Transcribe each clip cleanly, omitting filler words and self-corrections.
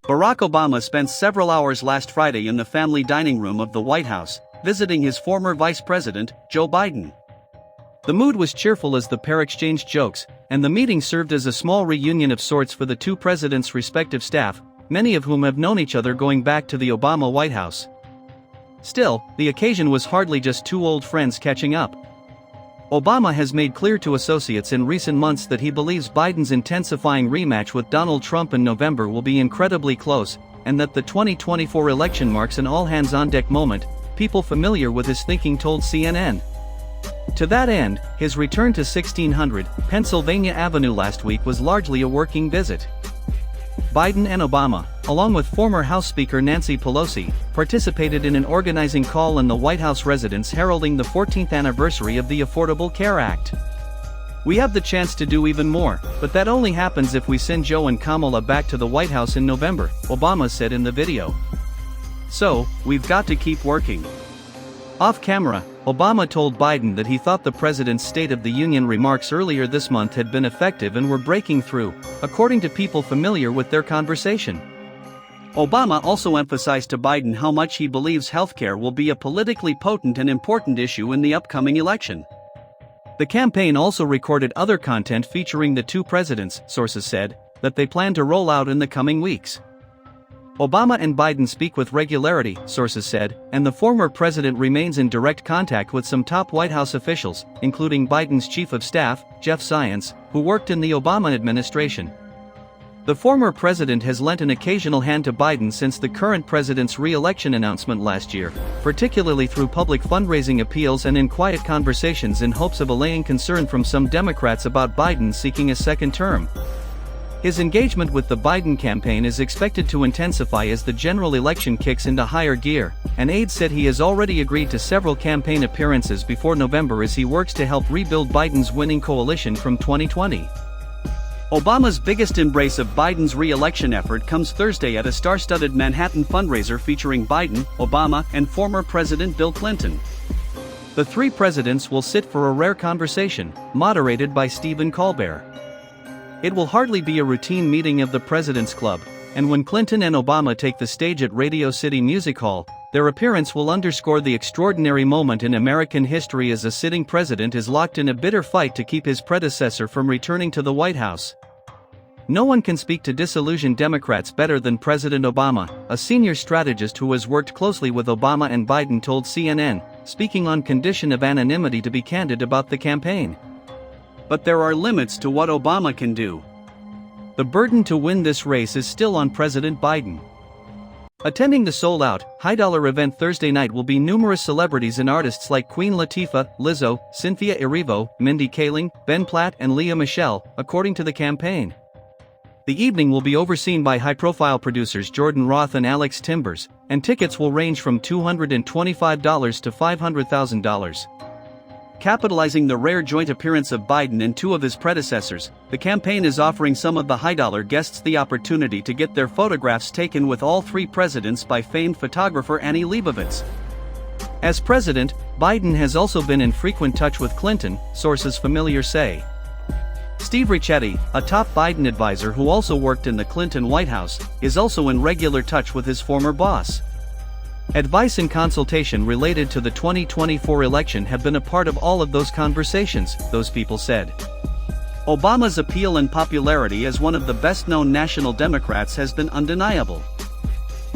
Barack Obama spent several hours last Friday in the family dining room of the White House, visiting his former vice president, Joe Biden. The mood was cheerful as the pair exchanged jokes, and the meeting served as a small reunion of sorts for the two presidents' respective staff, many of whom have known each other going back to the Obama White House. Still, the occasion was hardly just two old friends catching up. Obama has made clear to associates in recent months that he believes Biden's intensifying rematch with Donald Trump in November will be incredibly close, and that the 2024 election marks an all-hands-on-deck moment, people familiar with his thinking told CNN. To that end, his return to 1600 Pennsylvania Avenue last week was largely a working visit. Biden and Obama, along with former House Speaker Nancy Pelosi, participated in an organizing call in the White House residence heralding the 14th anniversary of the Affordable Care Act. "We have the chance to do even more, but that only happens if we send Joe and Kamala back to the White House in November," Obama said in the video. "So, we've got to keep working." Off camera, Obama told Biden that he thought the president's State of the Union remarks earlier this month had been effective and were breaking through, according to people familiar with their conversation. Obama also emphasized to Biden how much he believes healthcare will be a politically potent and important issue in the upcoming election. The campaign also recorded other content featuring the two presidents, sources said, that they plan to roll out in the coming weeks. Obama and Biden speak with regularity, sources said, and the former president remains in direct contact with some top White House officials, including Biden's chief of staff, Jeff Zients, who worked in the Obama administration. The former president has lent an occasional hand to Biden since the current president's re-election announcement last year, particularly through public fundraising appeals and in quiet conversations in hopes of allaying concern from some Democrats about Biden seeking a second term. His engagement with the Biden campaign is expected to intensify as the general election kicks into higher gear, and aides said he has already agreed to several campaign appearances before November as he works to help rebuild Biden's winning coalition from 2020. Obama's biggest embrace of Biden's re-election effort comes Thursday at a star-studded Manhattan fundraiser featuring Biden, Obama, and former President Bill Clinton. The three presidents will sit for a rare conversation, moderated by Stephen Colbert. It will hardly be a routine meeting of the President's Club, and when Clinton and Obama take the stage at Radio City Music Hall, their appearance will underscore the extraordinary moment in American history as a sitting president is locked in a bitter fight to keep his predecessor from returning to the White House. "No one can speak to disillusioned Democrats better than President Obama," a senior strategist who has worked closely with Obama and Biden told CNN, speaking on condition of anonymity to be candid about the campaign. But there are limits to what Obama can do. The burden to win this race is still on President Biden. Attending the sold-out, high-dollar event Thursday night will be numerous celebrities and artists like Queen Latifah, Lizzo, Cynthia Erivo, Mindy Kaling, Ben Platt and Lea Michele, according to the campaign. The evening will be overseen by high-profile producers Jordan Roth and Alex Timbers, and tickets will range from $225 to $500,000. Capitalizing the rare joint appearance of Biden and two of his predecessors, the campaign is offering some of the high-dollar guests the opportunity to get their photographs taken with all three presidents by famed photographer Annie Leibovitz. As president, Biden has also been in frequent touch with Clinton, sources familiar say. Steve Ricchetti, a top Biden advisor who also worked in the Clinton White House, is also in regular touch with his former boss. Advice and consultation related to the 2024 election have been a part of all of those conversations, those people said. Obama's appeal and popularity as one of the best-known national Democrats has been undeniable.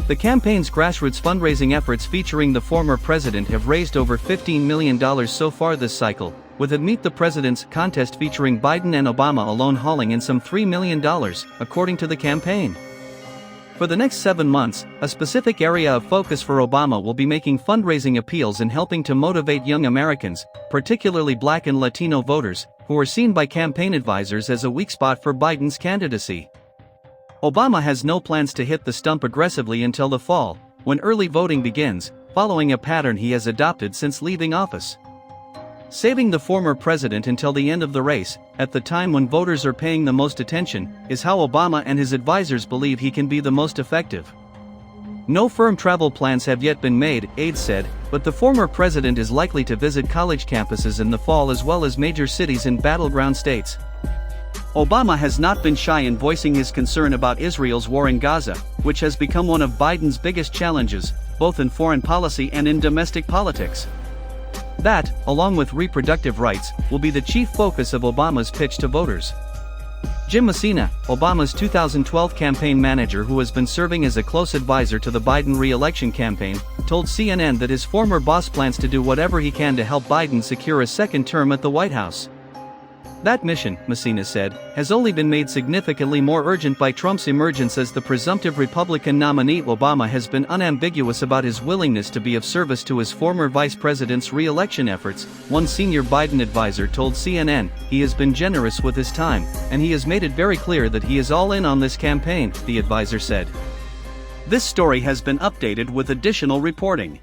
The campaign's grassroots fundraising efforts featuring the former president have raised over $15 million so far this cycle, with a Meet the Presidents contest featuring Biden and Obama alone hauling in some $3 million, according to the campaign. For the next 7 months, a specific area of focus for Obama will be making fundraising appeals and helping to motivate young Americans, particularly Black and Latino voters, who are seen by campaign advisors as a weak spot for Biden's candidacy. Obama has no plans to hit the stump aggressively until the fall, when early voting begins, following a pattern he has adopted since leaving office. Saving the former president until the end of the race, at the time when voters are paying the most attention, is how Obama and his advisors believe he can be the most effective. No firm travel plans have yet been made, aides said, but the former president is likely to visit college campuses in the fall as well as major cities in battleground states. Obama has not been shy in voicing his concern about Israel's war in Gaza, which has become one of Biden's biggest challenges, both in foreign policy and in domestic politics. That, along with reproductive rights, will be the chief focus of Obama's pitch to voters. Jim Messina, Obama's 2012 campaign manager who has been serving as a close advisor to the Biden re-election campaign, told CNN that his former boss plans to do whatever he can to help Biden secure a second term at the White House. That mission, Messina said, has only been made significantly more urgent by Trump's emergence as the presumptive Republican nominee. Obama has been unambiguous about his willingness to be of service to his former vice president's re-election efforts, one senior Biden advisor told CNN. He has been generous with his time, and he has made it very clear that he is all in on this campaign, the advisor said. This story has been updated with additional reporting.